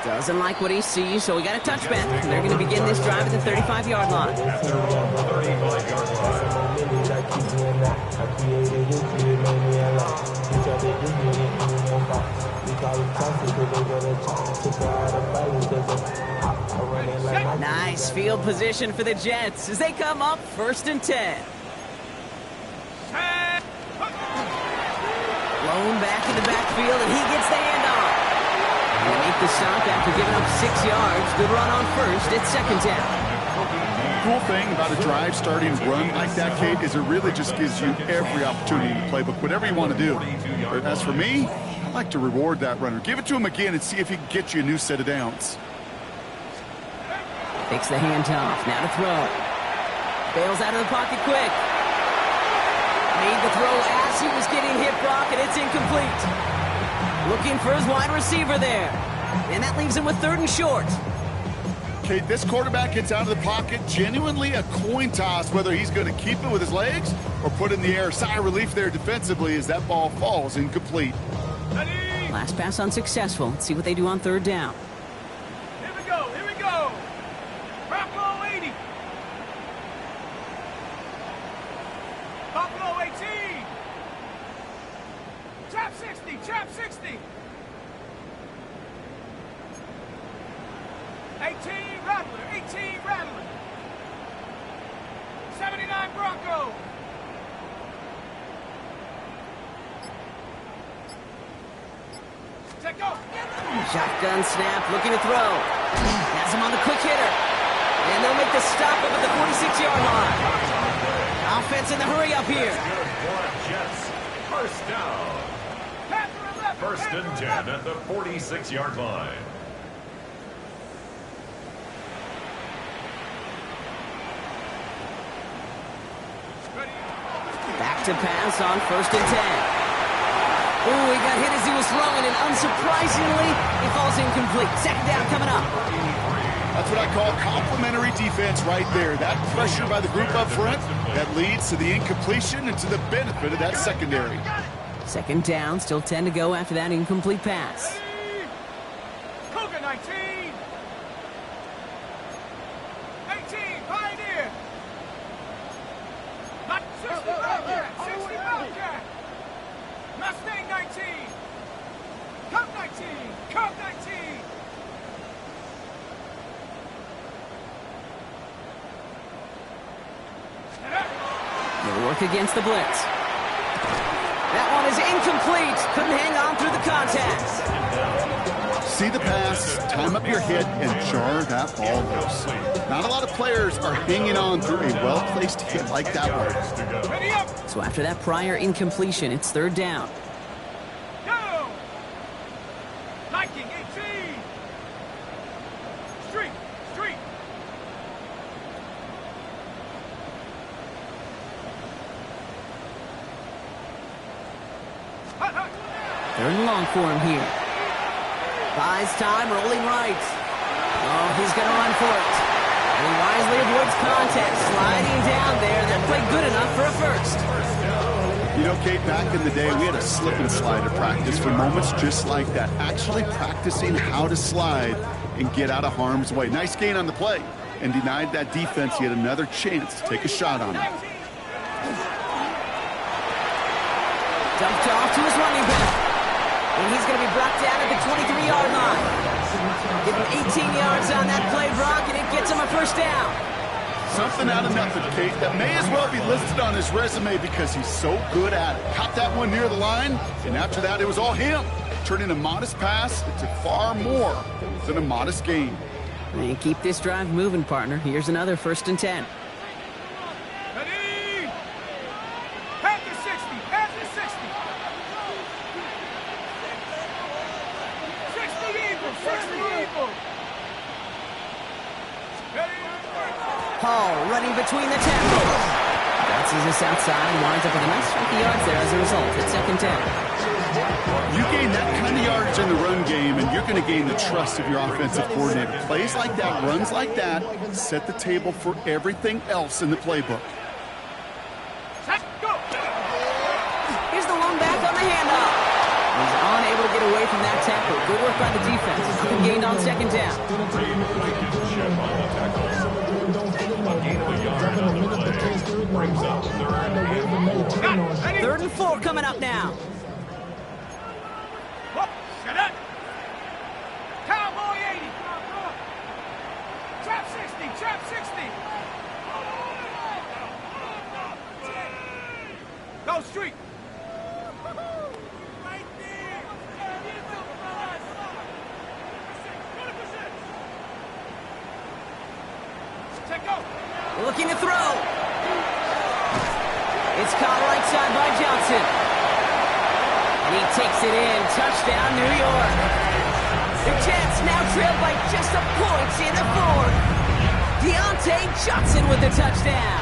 Doesn't like what he sees, so we got a touchback. They're going to begin this drive at the 35-yard line. Nice field position for the Jets as they come up 1st and 10. Blown back in the backfield, and he gets the handoff. They make the stop after giving up 6 yards. Good run on 1st. It's 2nd down. Cool thing about a drive starting run like that, Kate, is it really just gives you every opportunity in the playbook, whatever you want to do. But as for me, I like to reward that runner. Give it to him again and see if he can get you a new set of downs. Takes the handoff. Now to throw. Bails out of the pocket quick. Made the throw as he was getting hit, Brock, and it's incomplete. Looking for his wide receiver there. And that leaves him with 3rd and short. Kate, this quarterback gets out of the pocket, genuinely a coin toss whether he's going to keep it with his legs or put it in the air. Sigh of relief there defensively as that ball falls incomplete. Last pass unsuccessful. Let's see what they do on 3rd down. Here we go, here we go. Buffalo 80. Buffalo 18. Trap 60, trap 60. 18 Rattler, 18 Rattler. 79 Bronco. Take go. Shotgun snap, looking to throw. Has him on the quick hitter. And they'll make the stop up at the 46-yard line. Offense in the hurry up here. Jets. 1st down. 1st and 10 at the 46-yard line. Back to pass on 1st and 10. Ooh, he got hit as he was throwing, and unsurprisingly, it falls incomplete. 2nd down coming up. That's what I call complimentary defense right there. That pressure by the group up front, that leads to the incompletion and to the benefit of that secondary. 2nd down, still 10 to go after that incomplete pass. Cougar 19. 18, Pioneer. 60 Wildcat, 60 Wildcat. Mustang 19. Cub 19, Cub 19. They'll work against the blitz. That one is incomplete. Couldn't hang on through the contact. See the pass, time up your hit, and jar that ball loose. Not a lot of players are hanging on through a well-placed hit like that one. So after that prior incompletion, it's third down. Go! Liking 18! Street! Street! Hut, hut! Third and long for him here. Buys time, rolling right. Oh, he's going to run for it. And he wisely avoids contact, sliding down there. That played good enough for a first. You know, Kate, back in the day, we had a slip and slide to practice for moments just like that. Actually practicing how to slide and get out of harm's way. Nice gain on the play, and denied that defense yet another chance to take a shot on it. Dumped off to his running back. And he's going to be brought down at the 23-yard line. Give him 18 yards on that play, Brock, and it gets him a first down. Something out of nothing, Kate, that may as well be listed on his resume because he's so good at it. Caught that one near the line, and after that, it was all him. Turning a modest pass into far more than a modest gain. And keep this drive moving, partner. Here's another 1st and 10. Ready! Head to 60! Head to 60! 60 Eagles! 60 Eagles! Ready? Hall running between the tackles. Bounces this outside, winds up with a nice 50 yards there as a result. It's 2nd 10. You gain that kind of yardage in the run game, and you're going to gain the trust of your offensive coordinator. Plays like that, runs like that, set the table for everything else in the playbook. Set, go! Here's the one back on the handoff. He's unable to get away from that tackle. Good work by the defense. Nothing gained on 2nd down. Third and 4 coming up now. Shut up! Cowboy 80! Trap 60! Trap 60! Go street! Right there! Take go! Looking to throw. It's caught right side by Johnson. And he takes it in. Touchdown, New York. The Jets now trail by just a point in the 4th. Deontay Johnson with the touchdown.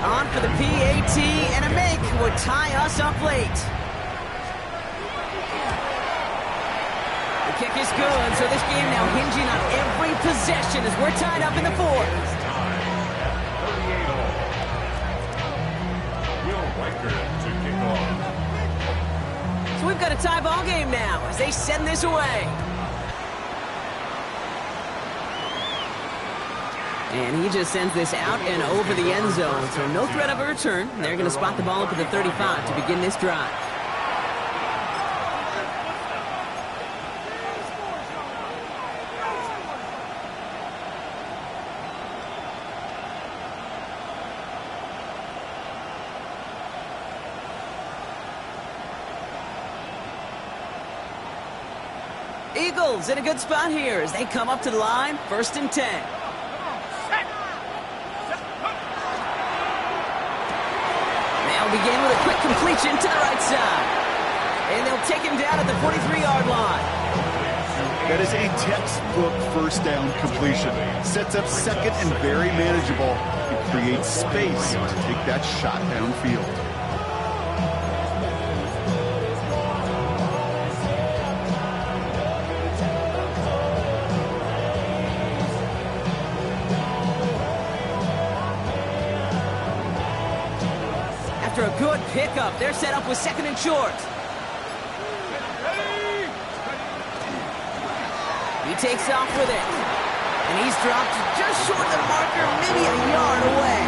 On for the PAT, and a make would tie us up late. The kick is good, so this game now hinging on every possession as we're tied up in the 4th. So we've got a tie ball game now as they send this away. And he just sends this out and over the end zone. So no threat of a return. They're going to spot the ball up at the 35 to begin this drive. Eagles in a good spot here as they come up to the line. 1st and 10. They'll begin with a quick completion to the right side. And they'll take him down at the 43-yard line. That is a textbook 1st down completion. Sets up 2nd and very manageable. It creates space to take that shot downfield. After a good pickup, they're set up with 2nd and short. He takes off with it. And he's dropped just short of the marker, maybe a yard away.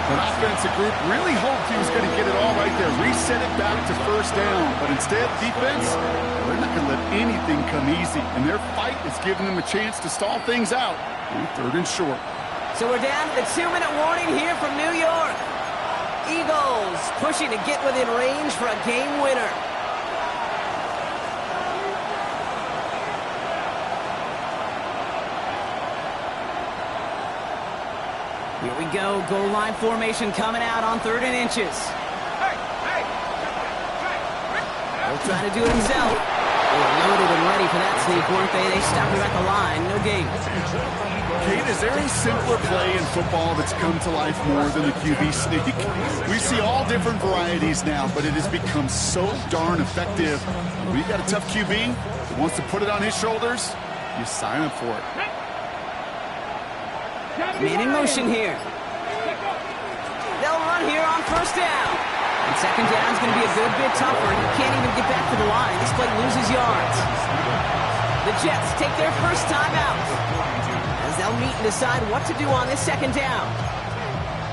An offensive group really hoped he was going to get it all right there, reset it back to 1st down. But instead, defense, they're not going to let anything come easy. And their fight is giving them a chance to stall things out on 3rd and short. So we're down to the 2-minute warning here from New York. Eagles pushing to get within range for a game winner. Here we go, goal line formation coming out on 3rd and inches. He'll try to do it himself. They were loaded and ready for that sneak, weren't they? They stopped him at the line, no gain. Kate, is there a simpler play in football that's come to life more than the QB sneak? We see all different varieties now, but it has become so darn effective. When you've got a tough QB that wants to put it on his shoulders, you sign up for it. Man in motion here. They'll run here on 1st down. And 2nd down is going to be a good bit tougher. You can't even get back to the line. This play loses yards. The Jets take their first time out, as they'll meet and decide what to do on this 2nd down.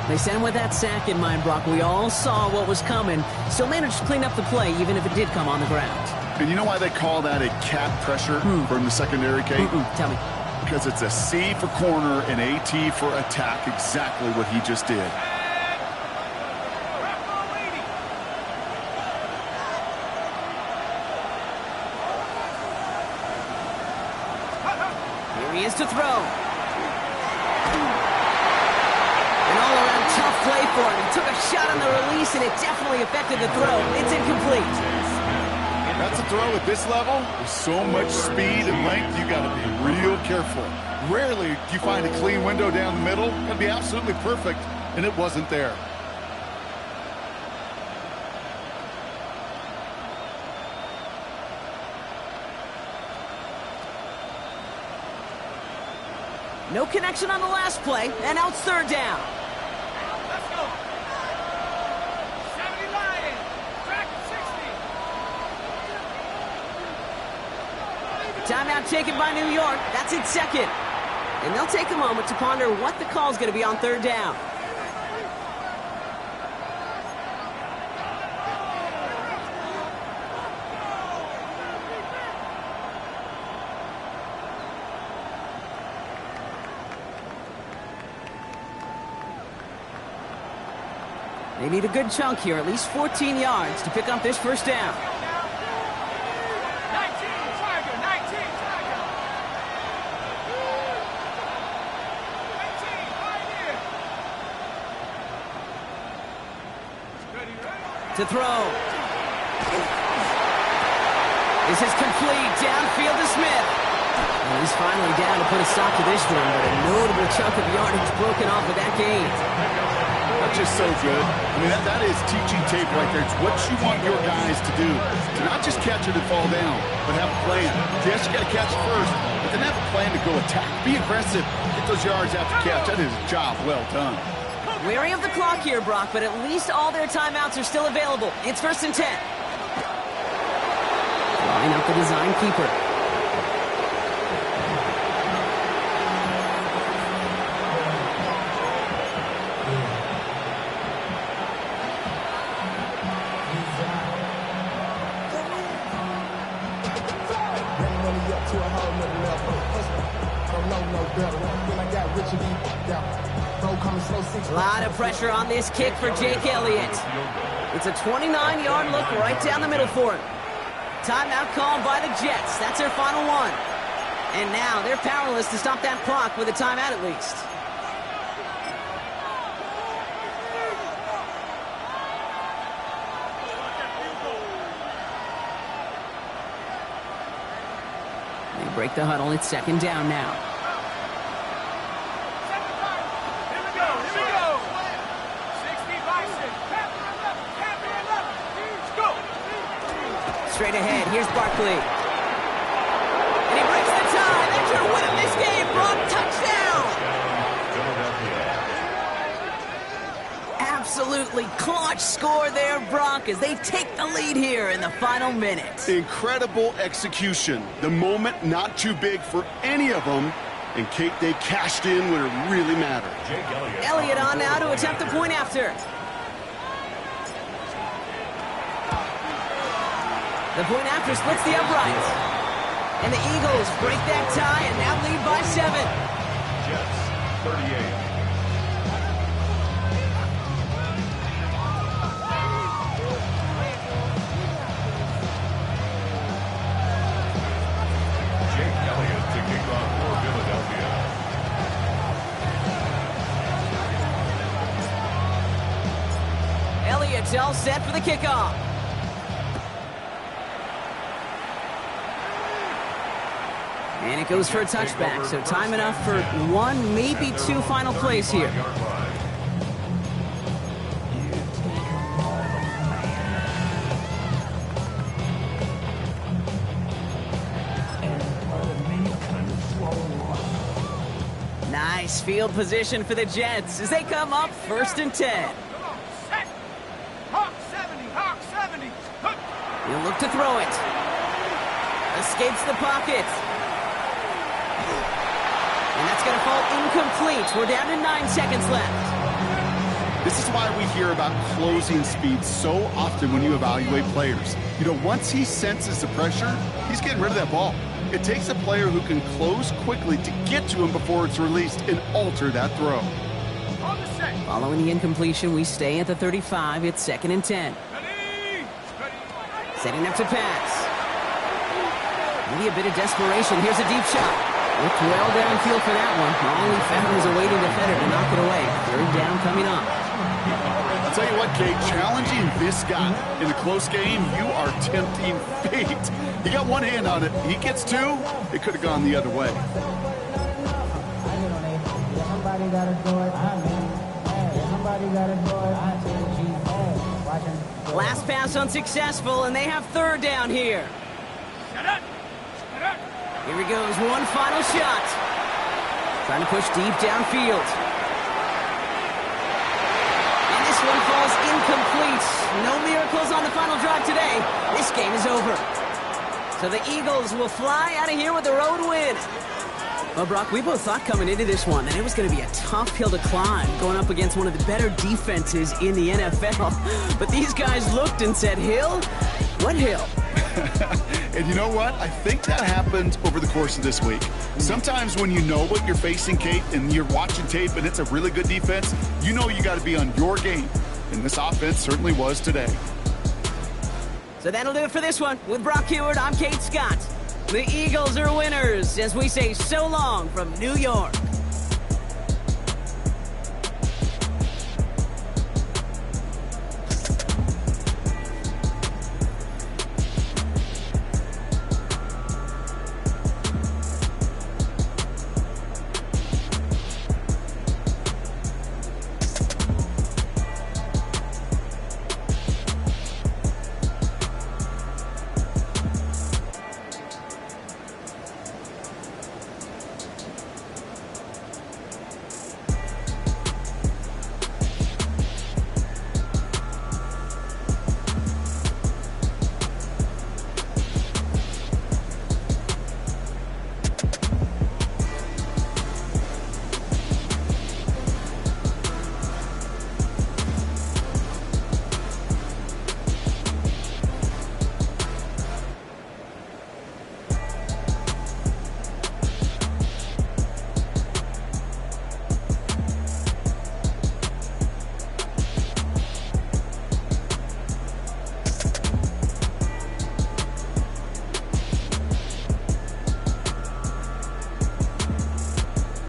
They sent with that sack in mind, Brock. We all saw what was coming. Still managed to clean up the play, even if it did come on the ground. And you know why they call that a cat pressure from the secondary, Kate? Tell me. Because it's a C for corner and a T for attack, exactly what he just did. Here he is to throw. An all-around tough play for him. He took a shot on the release, and it definitely affected the throw. It's incomplete. That's a throw at this level. With so much speed and length, you got to be real careful. Rarely do you find a clean window down the middle. That'd be absolutely perfect, and it wasn't there. No connection on the last play, and now it's 3rd down. Let's go. 70 Lions. Track 60. Timeout taken by New York. That's its 2nd. And they'll take a moment to ponder what the call is going to be on 3rd down. They need a good chunk here, at least 14 yards to pick up this 1st down. 19 Tiger. 19 Tiger. 19 Pioneer. Ready. To throw. This is complete. Downfield to Smith. And he's finally down to put a stop to this one, but a notable chunk of yardage broken off with that gain. That's just so good. I mean, that is teaching tape right there. It's what you want your guys to do. To not just catch it and fall down, but have a plan. Yes, you got to catch it first, but then have a plan to go attack. Be aggressive. Get those yards after catch. That is a job well done. Wary of the clock here, Brock, but at least all their timeouts are still available. It's 1st and 10. Line up the design keeper. A lot of pressure on this kick for Jake Elliott. It's a 29-yard look right down the middle for him. Timeout called by the Jets. That's their final one. And now they're powerless to stop that clock with a timeout at least. They break the huddle. It's 2nd down now. Here we go. 60 Bison. Panther 11. Go. Straight ahead, here's Barkley. And he breaks the tie. That's your win of this game, Brock. Touchdown! Absolutely clutch score there, Brock, as they take the lead here in the final minute. Incredible execution. The moment not too big for any of them. And Kate, they cashed in when it really mattered. Elliott on now to attempt the point after. The point after splits the upright. And the Eagles break that tie and now lead by 7. Jets, 38. It's all set for the kickoff. And it goes for a touchback, so time enough for one, maybe two final plays here. Nice field position for the Jets as they come up 1st and 10. Come on, set. Hawk 70, Hawk 70. He'll look to throw it. Escapes the pocket. And that's going to fall incomplete. We're down to 9 seconds left. This is why we hear about closing speed so often when you evaluate players. You know, once he senses the pressure, he's getting rid of that ball. It takes a player who can close quickly to get to him before it's released and alter that throw. On the set. Following the incompletion, we stay at the 35. It's 2nd and 10. Ready. Setting up to pass. Maybe a bit of desperation. Here's a deep shot. Looked well downfield for that one. All he found was a waiting defender to knock it away. 3rd down coming up. I'll tell you what, Kate, challenging this guy in a close game, you are tempting fate. He got one hand on it. He gets two, it could have gone the other way. Last pass unsuccessful, and they have 3rd down here. Set it. Set it. Here he goes, one final shot. Trying to push deep downfield. And this one falls incomplete. No miracles on the final drive today. This game is over. So the Eagles will fly out of here with a road win. Well, Brock, we both thought coming into this one that it was going to be a tough hill to climb, going up against one of the better defenses in the NFL. But these guys looked and said, Hill? What hill? And you know what? I think that happened over the course of this week. Sometimes when you know what you're facing, Kate, and you're watching tape and it's a really good defense, you know you got to be on your game. And this offense certainly was today. So that'll do it for this one. With Brock Heward, I'm Kate Scott. The Eagles are winners as we say so long from New York.